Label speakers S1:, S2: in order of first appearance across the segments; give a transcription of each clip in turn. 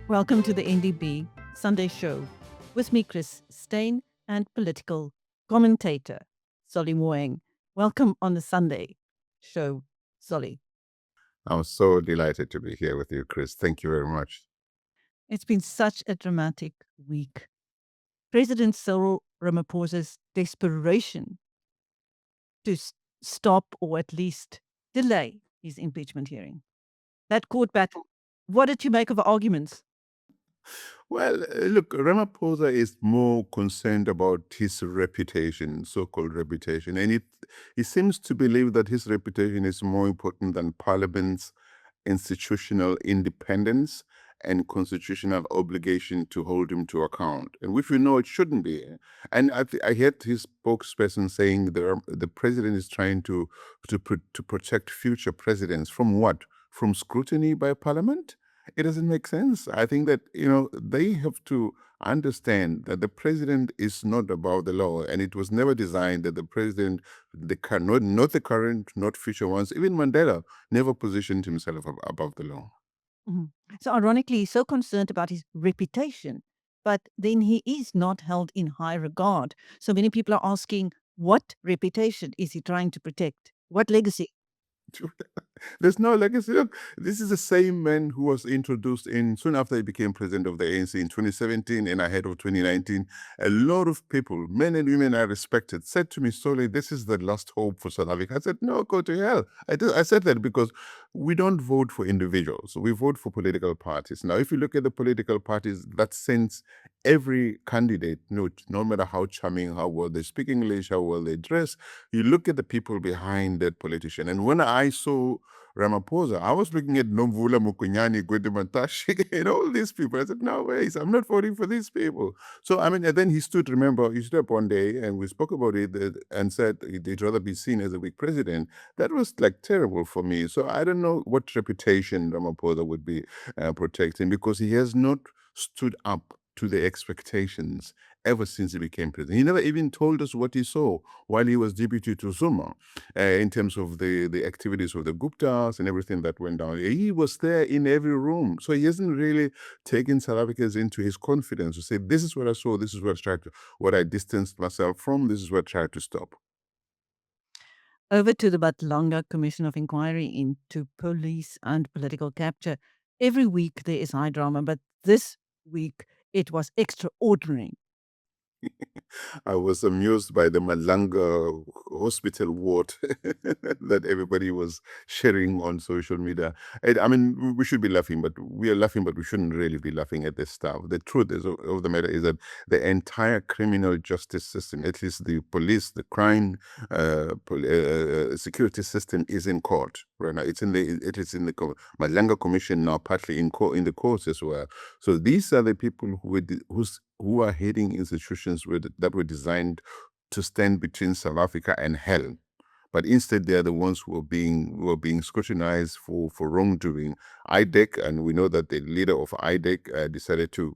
S1: Welcome to the NdB Sunday Show with me, Chris Steyn, and political commentator Solly Moeng. Welcome on the Sunday Show, Solly.
S2: I'm so delighted to be here with you, Chris. Thank you very much.
S1: It's been such a dramatic week. President Cyril Ramaphosa's desperation to stop or at least delay his impeachment hearing. That court battle. What did you make of the arguments?
S2: Well, look, Ramaphosa is more concerned about his reputation, so-called reputation, and he seems to believe that his reputation is more important than Parliament's institutional independence and constitutional obligation to hold him to account, and which we know it shouldn't be. And I heard his spokesperson saying the president is trying to protect future presidents from what? From scrutiny by Parliament? It doesn't make sense. I think that, they have to understand that the president is not above the law, and it was never designed that the president, not the current, not future ones, even Mandela never positioned himself above the law.
S1: Mm-hmm. So ironically, he's so concerned about his reputation, but then he is not held in high regard. So many people are asking, what reputation is he trying to protect? What legacy?
S2: There's no legacy. Look, this is the same man who was introduced soon after he became president of the ANC in 2017 and ahead of 2019. A lot of people, men and women I respected, said to me, Solly, this is the last hope for South Africa. I said, no, go to hell. I said that because we don't vote for individuals. We vote for political parties. Now, if you look at the political parties, that sense every candidate, no matter how charming, how well they speak English, how well they dress, you look at the people behind that politician. And when I saw Ramaphosa, I was looking at Nomvula Mukunyani, Gwede and all these people. I said, no ways, I'm not voting for these people. So, and then he stood up one day and we spoke about it and said he'd rather be seen as a weak president. That was like terrible for me. So I don't know what reputation Ramaphosa would be protecting, because he has not stood up to the expectations ever since he became president. He never even told us what he saw while he was deputy to Zuma in terms of the activities of the Guptas and everything that went down. He was there in every room. So he hasn't really taken South Africans into his confidence to say, this is what I saw, this is what I distanced myself from, this is what I tried to stop.
S1: Over to the Madlanga Commission of Enquiry into police and political capture. Every week there is high drama, but this week it was extraordinary.
S2: I was amused by the Madlanga hospital ward that everybody was sharing on social media. And, we should be laughing, but we are laughing, but we shouldn't really be laughing at this stuff. The truth of the matter is that the entire criminal justice system, at least the police, the crime, security system, is in court right now. It is in the Madlanga Commission now, partly in the courts as well. So these are the people who are heading institutions that were designed to stand between South Africa and hell. But instead, they are the ones who are being scrutinized for wrongdoing. IDAC, and we know that the leader of IDAC decided to,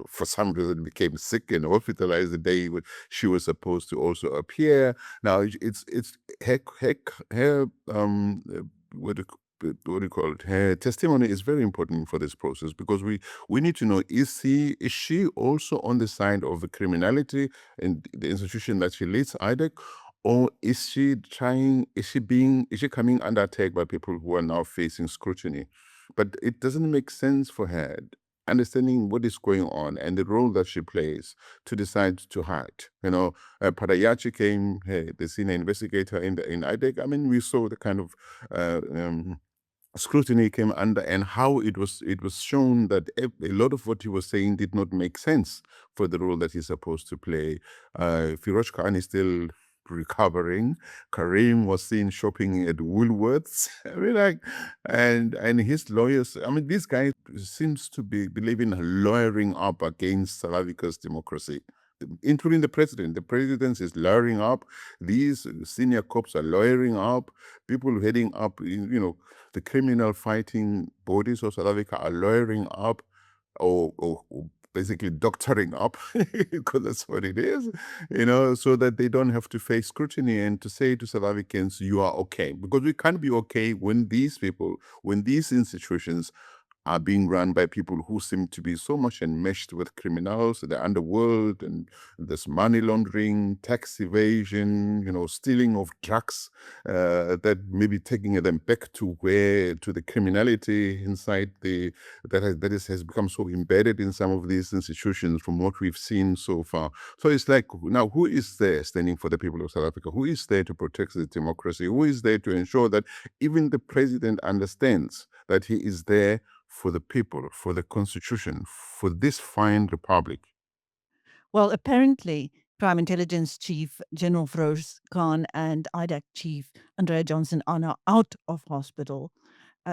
S2: for some reason, became sick and hospitalized the day she was supposed to also appear. Now, it's her what do you call it? Her testimony is very important for this process, because we need to know, is she also on the side of the criminality in the institution that she leads, IDAC, or is she coming under attack by people who are now facing scrutiny? But it doesn't make sense for her, understanding what is going on and the role that she plays, to decide to hide. Padayachi came, the senior investigator in IDAC. We saw the kind of scrutiny came under, and how it was shown that a lot of what he was saying did not make sense for the role that he's supposed to play. Feroz Khan is still recovering. Carrim was seen shopping at Woolworths. And his lawyers, this guy seems to be believing lawyering up against South Africa's democracy, including the president. The president is lawyering up. These senior cops are lawyering up. People heading up, the criminal fighting bodies of South Africa are lawyering up, or basically doctoring up, because that's what it is, so that they don't have to face scrutiny and to say to South Africans, you are okay. Because we can't be okay when these people, when these institutions are being run by people who seem to be so much enmeshed with criminals, the underworld, and this money laundering, tax evasion, stealing of drugs, that maybe taking them back to the criminality inside has become so embedded in some of these institutions from what we've seen so far. So it's like, now who is there standing for the people of South Africa? Who is there to protect the democracy? Who is there to ensure that even the president understands that he is there for the people, for the constitution, for this fine republic?
S1: Well, apparently, Crime Intelligence Chief General Feroz and IDAC Chief Andrea Johnson are now out of hospital.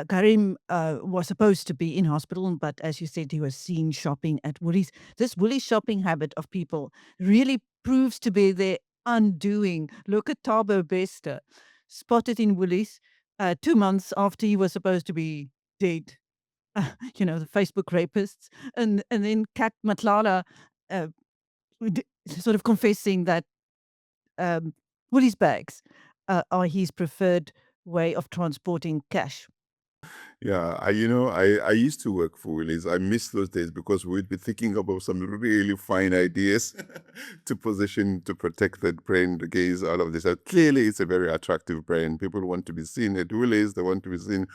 S1: Carrim was supposed to be in hospital, but as you said, he was seen shopping at Woollies. This Woollies shopping habit of people really proves to be their undoing. Look at Thabo Bester, spotted in Woollies 2 months after he was supposed to be dead. The Facebook rapists. And then Cat Matlala uh, sort of confessing that Woollies bags are his preferred way of transporting cash.
S2: Yeah, I used to work for Woolies. I miss those days because we'd be thinking about some really fine ideas to protect that brand against all of this. Clearly, it's a very attractive brand. People want to be seen at Woolies. They want to be seen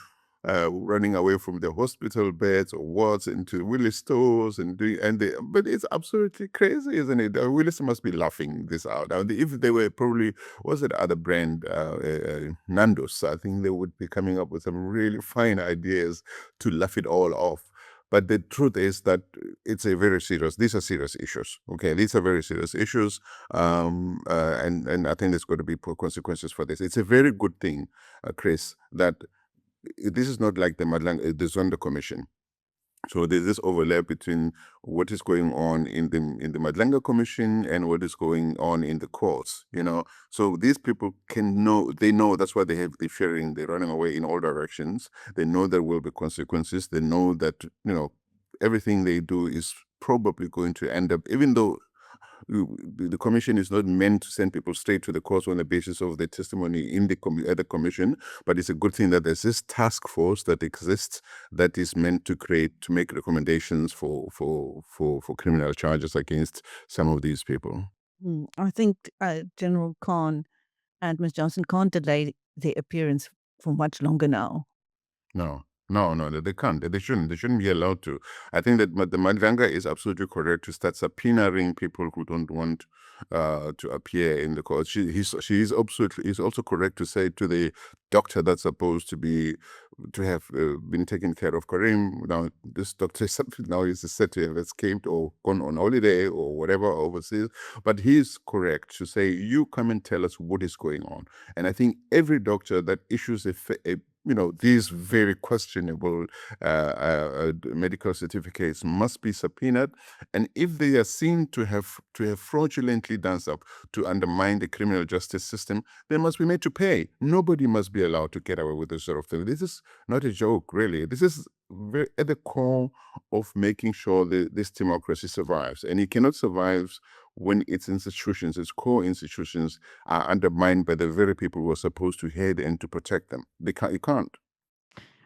S2: running away from their hospital beds or wards into Woolies stores but it's absolutely crazy, isn't it? Woolies must be laughing this out. Now, if they were probably, what's that other brand, Nando's, I think they would be coming up with some really fine ideas to laugh it all off. But the truth is that these are serious issues. Okay, these are very serious issues. And I think there's going to be consequences for this. It's a very good thing, Chris, that this is not like the Sunday Commission. So there's this overlap between what is going on in the Madlanga Commission and what is going on in the courts. So these people they know that's why they're fearing, they're running away in all directions. They know there will be consequences. They know that everything they do is probably going to end up, even though the commission is not meant to send people straight to the courts on the basis of their testimony at the commission, but it's a good thing that there's this task force that exists that is meant to make recommendations for criminal charges against some of these people.
S1: I think General Khan and Ms. Johnson can't delay their appearance for much longer now.
S2: No, they can't. They shouldn't. They shouldn't be allowed to. I think that the Madlanga is absolutely correct to start subpoenaing people who don't want to appear in the court. She is also correct to say to the doctor that's supposed to have been taking care of Carrim. Now this doctor now is said to have escaped or gone on holiday or whatever overseas. But he is correct to say, you come and tell us what is going on. And I think every doctor that issues these very questionable medical certificates must be subpoenaed, and if they are seen to have fraudulently done so to undermine the criminal justice system, they must be made to pay. Nobody must be allowed to get away with this sort of thing. This is not a joke, really. This is very at the core of making sure that this democracy survives, and it cannot survive when its core institutions are undermined by the very people who are supposed to head and to protect them. You can't.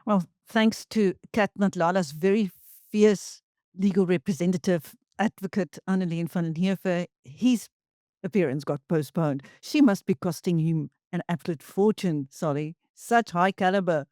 S1: Well, thanks to Cat Matlala's very fierce legal representative, Advocate Annelene van Heever, his appearance got postponed. She must be costing him an absolute fortune, Solly. Such high caliber.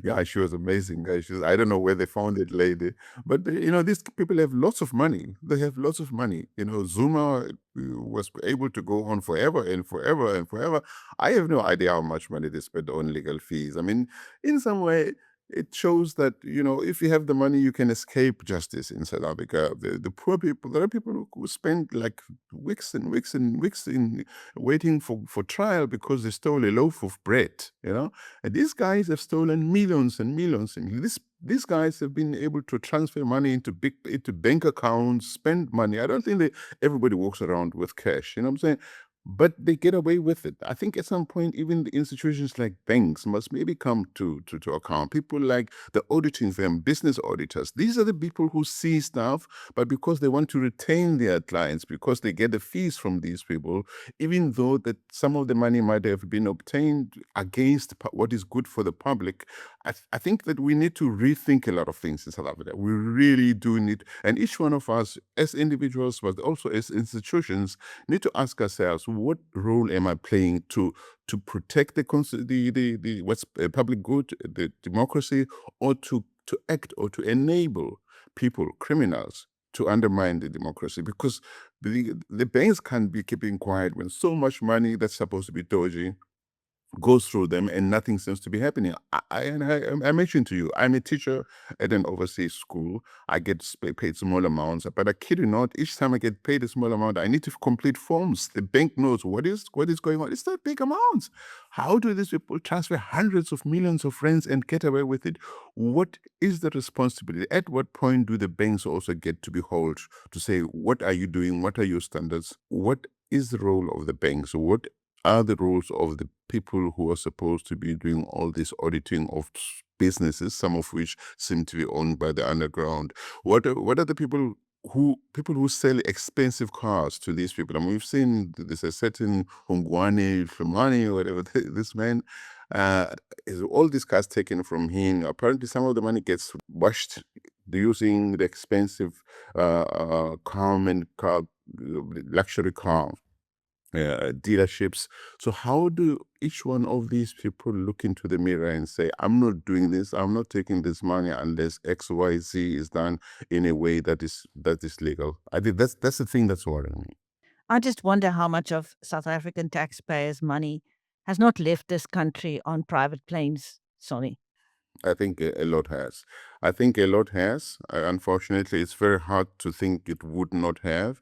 S2: Yeah, she was amazing. I don't know where they found that lady, but these people have lots of money. They have lots of money. Zuma was able to go on forever and forever and forever. I have no idea how much money they spent on legal fees. I mean, in some way, it shows that if you have the money, you can escape justice in South Africa. The poor people, there are people who spend like weeks and weeks and weeks in waiting for trial because they stole a loaf of bread. And these guys have stolen millions and millions, and these guys have been able to transfer money into bank accounts, spend money. I don't think everybody walks around with cash. You know what I'm saying? but they get away with it. I think at some point, even the institutions like banks must maybe come to account. People like the auditing firm, business auditors. These are the people who see stuff, but because they want to retain their clients, because they get the fees from these people, even though that some of the money might have been obtained against what is good for the public, I think that we need to rethink a lot of things in South Africa. We really do need, and each one of us as individuals, but also as institutions, need to ask ourselves, what role am I playing to protect the what's public good, the democracy, or to act or to enable people, criminals, to undermine the democracy? Because the banks can't be keeping quiet when so much money that's supposed to be dodgy goes through them and nothing seems to be happening. I mentioned to you, I'm a teacher at an overseas school. I get paid small amounts, but I kid you not, each time I get paid a small amount, I need to complete forms. The bank knows what is going on. It's not big amounts. How do these people transfer hundreds of millions of rands and get away with it? What is the responsibility? At what point do the banks also get to be held to say, what are you doing? What are your standards? What is the role of the banks? What are the roles of the people who are supposed to be doing all this auditing of businesses, some of which seem to be owned by the underground? What are the people who sell expensive cars to these people? I mean, we've seen there's a certain Hongwane Flumani or whatever this man. Is all these cars taken from him? Apparently, some of the money gets washed using the expensive luxury car dealerships. So how do each one of these people look into the mirror and say, I'm not doing this, I'm not taking this money unless XYZ is done in a way that is legal? I think that's the thing that's worrying me.
S1: I just wonder how much of South African taxpayers' money has not left this country on private planes, Sonny.
S2: I think a lot has. I think a lot has. Unfortunately, it's very hard to think it would not have.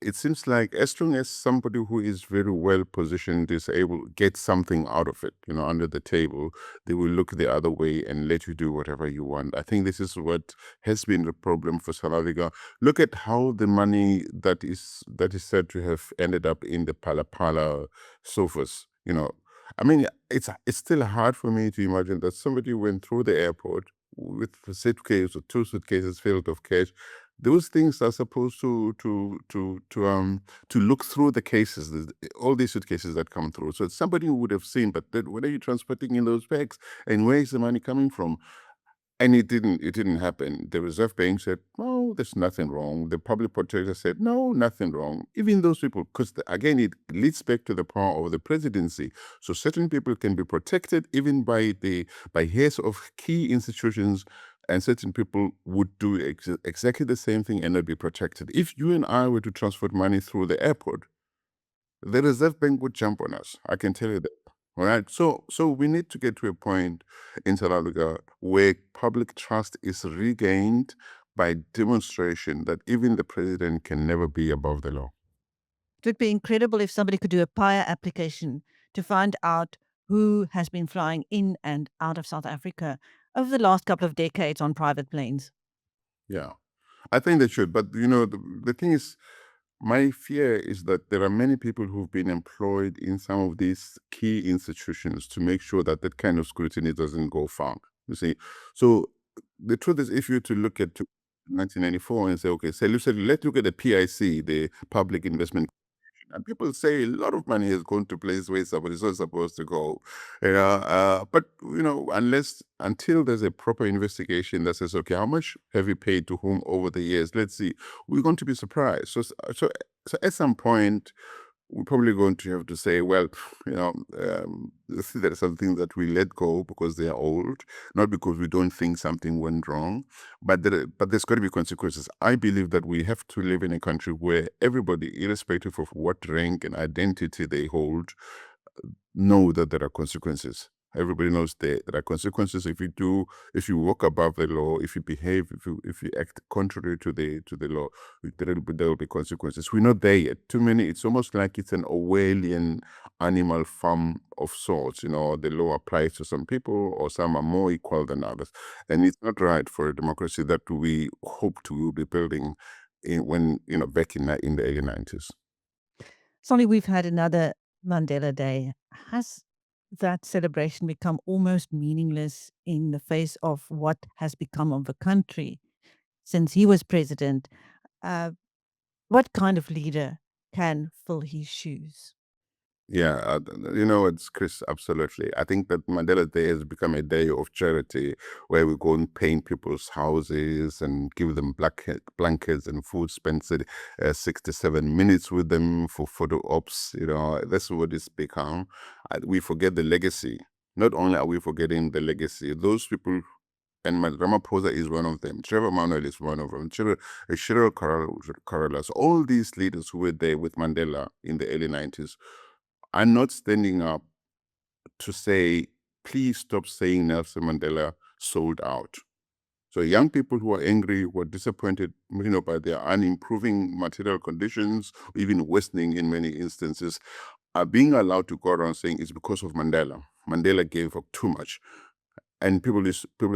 S2: It seems like as long as somebody who is very well positioned is able to get something out of it, under the table, they will look the other way and let you do whatever you want. I think this is what has been the problem for South Africa. Look at how the money that is said to have ended up in the Pala sofas. I mean, it's still hard for me to imagine that somebody went through the airport with a suitcase or two suitcases filled of cash. Those things are supposed to look through the cases, all these suitcases that come through. So it's somebody who would have seen, but then what are you transporting in those bags, and where is the money coming from? And it didn't happen. The Reserve Bank said, no, there's nothing wrong. The public protector said, no, nothing wrong. Even those people, because again, it leads back to the power of the presidency. So certain people can be protected even by heads of key institutions, and certain people would do exactly the same thing and not be protected. If you and I were to transfer money through the airport, the Reserve Bank would jump on us. I can tell you that. All right. So we need to get to a point in South Africa where public trust is regained by demonstration that even the president can never be above the law.
S1: It would be incredible if somebody could do a PIA application to find out who has been flying in and out of South Africa over the last couple of decades on private planes.
S2: Yeah, I think they should. But the thing is, my fear is that there are many people who've been employed in some of these key institutions to make sure that that kind of scrutiny doesn't go far. You see, so the truth is, if you were to look at 1994 and say, okay, so let's look at the PIC, the Public Investment. And people say a lot of money has gone to places where somebody's not supposed to go. But until there's a proper investigation that says, okay, how much have you paid to whom over the years? Let's see. We're going to be surprised. So at some point, we're probably going to have to say, well, there are some things that we let go because they are old, not because we don't think something went wrong, but there's got to be consequences. I believe that we have to live in a country where everybody, irrespective of what rank and identity they hold, know that there are consequences. Everybody knows there are consequences if you walk above the law, if you behave, if you act contrary to the law, there will be consequences. We're not there yet. Too many. It's almost like it's an Orwellian animal farm of sorts. The law applies to some people, or some are more equal than others, and it's not right for a democracy that we hope to be building back in the early 90s.
S1: Solly, we've had another Mandela Day. Has that celebration become almost meaningless in the face of what has become of the country since he was president? Uh, what kind of leader can fill his shoes?
S2: Yeah, it's Chris, absolutely. I think that Mandela Day has become a day of charity where we go and paint people's houses and give them blankets and food, spend 67 minutes with them for photo ops. That's what it's become. We forget the legacy. Not only are we forgetting the legacy, those people, and Ramaphosa is one of them. Trevor Manuel is one of them. Cyril Ramaphosa, all these leaders who were there with Mandela in the early 90s are not standing up to say, please stop saying Nelson Mandela sold out. So young people who are angry, who are disappointed, by their unimproving material conditions, even worsening in many instances, are being allowed to go around saying it's because of Mandela. Mandela gave up too much. And people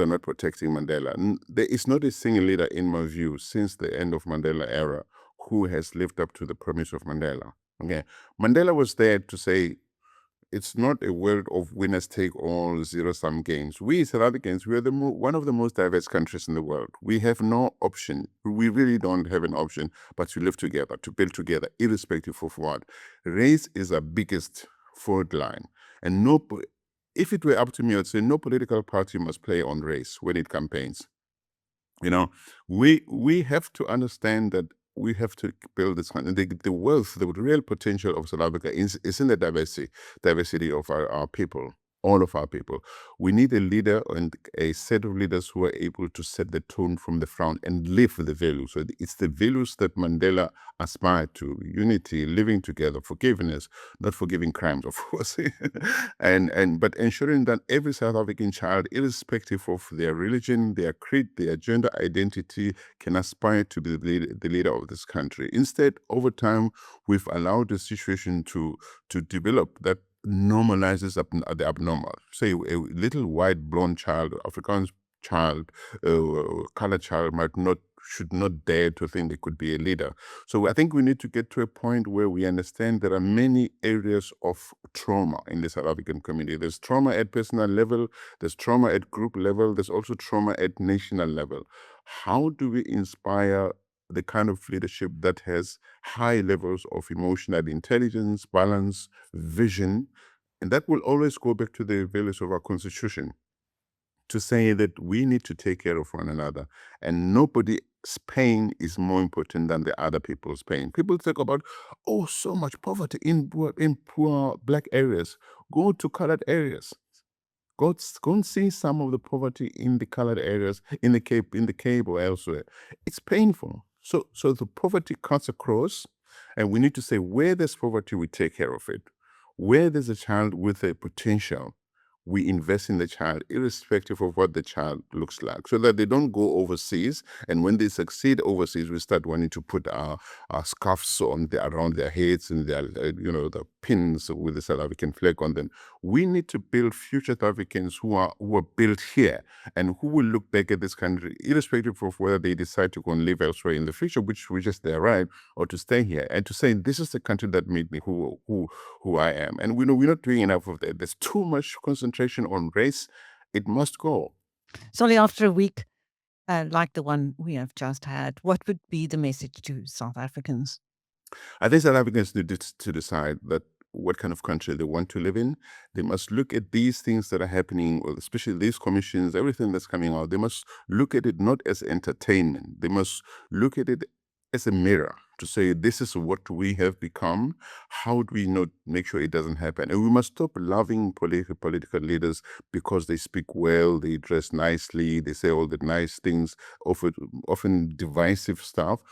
S2: are not protecting Mandela. There is not a single leader, in my view, since the end of Mandela era who has lived up to the promise of Mandela. Okay, Mandela was there to say, it's not a world of winners take all, zero-sum games. We South Africans, we are one of the most diverse countries in the world. We have no option. We really don't have an option but to live together, to build together, irrespective of what. Race is our biggest fault line. And if it were up to me, I'd say no political party must play on race when it campaigns. We have to understand that we have to build this country. The wealth, the real potential of South Africa is in the diversity of our people, all of our people. We need a leader and a set of leaders who are able to set the tone from the front and live the values. So it's the values that Mandela aspired to: unity, living together, forgiveness, not forgiving crimes, of course, but ensuring that every South African child, irrespective of their religion, their creed, their gender identity, can aspire to be the leader of this country. Instead, over time, we've allowed the situation to develop that normalizes the abnormal. Say a little white blonde child, Afrikaans child, colored child should not dare to think they could be a leader. So I think we need to get to a point where we understand there are many areas of trauma in the South African community. There's trauma at personal level, there's trauma at group level, there's also trauma at national level. How do we inspire the kind of leadership that has high levels of emotional intelligence, balance, vision? And that will always go back to the values of our constitution, to say that we need to take care of one another, and nobody's pain is more important than the other people's pain. People talk about, so much poverty in poor black areas. Go to colored areas. Go and see some of the poverty in the colored areas, in the Cape or elsewhere. It's painful. So the poverty cuts across, and we need to say, where there's poverty, we take care of it. Where there's a child with a potential, we invest in the child, irrespective of what the child looks like, so that they don't go overseas. And when they succeed overseas, we start wanting to put our scarves around their heads and their, the pins with the South African flag on them. We need to build future South Africans who are built here and who will look back at this country, irrespective of whether they decide to go and live elsewhere in the future, which is their right, or to stay here, and to say, this is the country that made me who I am. And we're not doing enough of that. There's too much concentration on race. It must go.
S1: Solly, after a week like the one we have just had, what would be the message to South Africans?
S2: I think South Africans need to decide that what kind of country they want to live in. They must look at these things that are happening, especially these commissions, everything that's coming out. They must look at it not as entertainment. They must look at it as a mirror to say, this is what we have become. How do we not make sure it doesn't happen? And we must stop loving political leaders because they speak well, they dress nicely, they say all the nice things, often divisive stuff.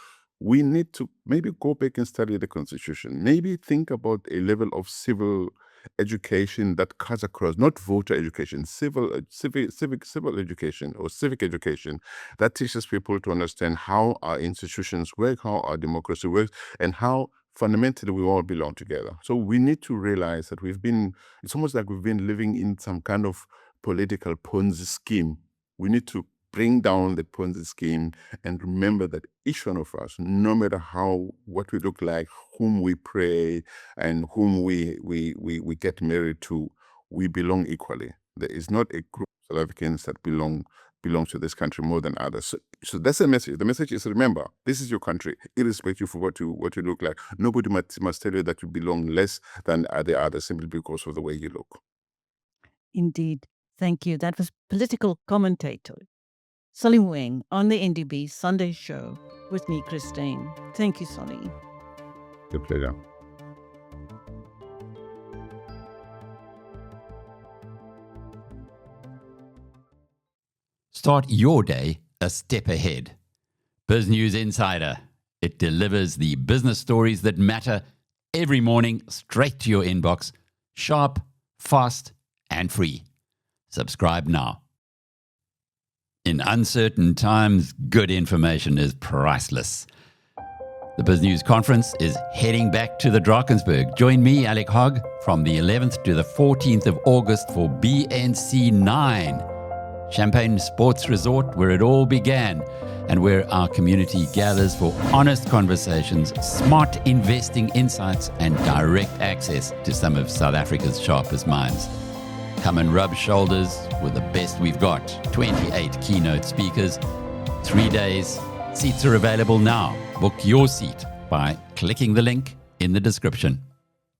S2: We need to maybe go back and study the Constitution. Maybe think about a level of civil education that cuts across, not voter education, civil education or civic education that teaches people to understand how our institutions work, how our democracy works, and how fundamentally we all belong together. So we need to realize that it's almost like we've been living in some kind of political Ponzi scheme. We need to bring down the Ponzi scheme, and remember that each one of us, no matter what we look like, whom we pray, and whom we get married to, we belong equally. There is not a group of South Africans that belong to this country more than others. So that's the message. The message is, remember, this is your country, irrespective of what you look like. Nobody must tell you that you belong less than the others simply because of the way you look.
S1: Indeed. Thank you. That was political commentator Solly Moeng on the NdB Sunday Show with me, Chris Steyn. Thank you, Solly.
S2: A pleasure.
S3: Start your day a step ahead. BizNews Insider. It delivers the business stories that matter every morning straight to your inbox. Sharp, fast, and free. Subscribe now. In uncertain times, good information is priceless. The BizNews Conference is heading back to the Drakensberg. Join me, Alec Hogg, from the 11th to the 14th of August for BNC 9. Champagne Sports Resort, where it all began, and where our community gathers for honest conversations, smart investing insights, and direct access to some of South Africa's sharpest minds. Come and rub shoulders with the best we've got. 28 keynote speakers, 3 days. Seats are available now. Book your seat by clicking the link in the description.